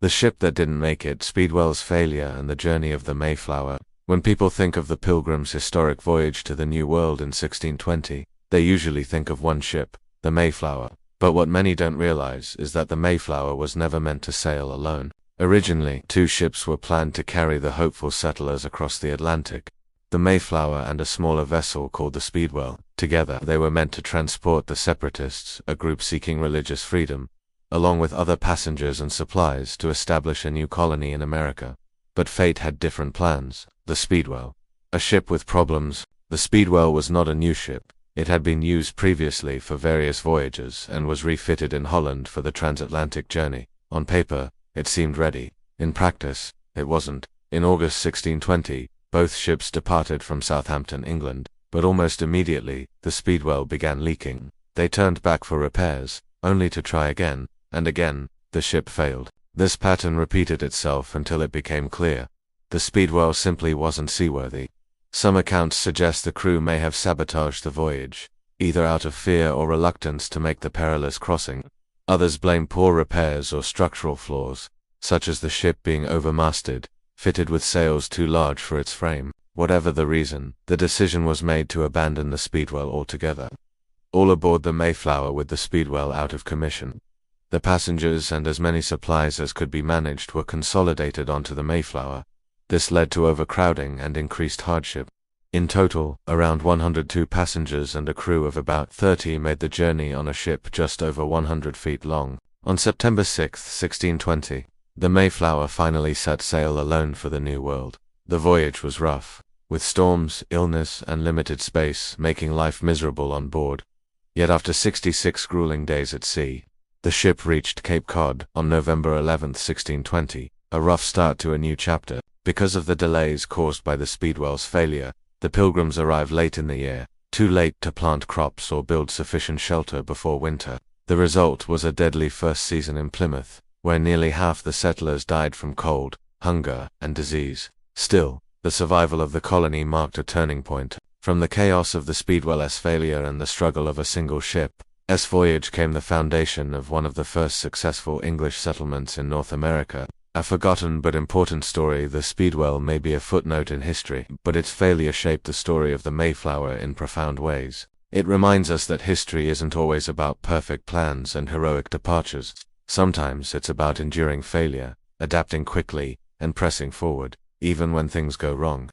The ship that didn't make it, Speedwell's failure, and the journey of the Mayflower. When people think of the Pilgrims' historic voyage to the New World in 1620, they usually think of one ship, the Mayflower. But what many don't realize is that the Mayflower was never meant to sail alone. Originally, 2 ships were planned to carry the hopeful settlers across the Atlantic. The Mayflower and a smaller vessel called the Speedwell. Together, they were meant to transport the Separatists, a group seeking religious freedom, along with other passengers and supplies to establish a new colony in America. But fate had different plans. The Speedwell. A ship with problems. The Speedwell was not a new ship. It had been used previously for various voyages and was refitted in Holland for the transatlantic journey. On paper, it seemed ready. In practice, it wasn't. In August 1620, both ships departed from Southampton, England, but almost immediately, the Speedwell began leaking. They turned back for repairs, only to try again, and again, the ship failed. This pattern repeated itself until it became clear. The Speedwell simply wasn't seaworthy. Some accounts suggest the crew may have sabotaged the voyage, either out of fear or reluctance to make the perilous crossing. Others blame poor repairs or structural flaws, such as the ship being overmasted, fitted with sails too large for its frame. Whatever the reason, the decision was made to abandon the Speedwell altogether. All aboard the Mayflower with the Speedwell out of commission. The passengers and as many supplies as could be managed were consolidated onto the Mayflower. This led to overcrowding and increased hardship. In total, around 102 passengers and a crew of about 30 made the journey on a ship just over 100 feet long. On September 6, 1620, the Mayflower finally set sail alone for the New World. The voyage was rough, with storms, illness, and limited space making life miserable on board. Yet after 66 grueling days at sea, the ship reached Cape Cod on November 11, 1620, a rough start to a new chapter. Because of the delays caused by the Speedwell's failure, the Pilgrims arrived late in the year, too late to plant crops or build sufficient shelter before winter. The result was a deadly first season in Plymouth, where nearly half the settlers died from cold, hunger, and disease. Still, the survival of the colony marked a turning point. From the chaos of the Speedwell's failure and the struggle of a single ship's voyage came the foundation of one of the first successful English settlements in North America. A forgotten but important story. The Speedwell may be a footnote in history, but its failure shaped the story of the Mayflower in profound ways. It reminds us that history isn't always about perfect plans and heroic departures. Sometimes it's about enduring failure, adapting quickly, and pressing forward, even when things go wrong.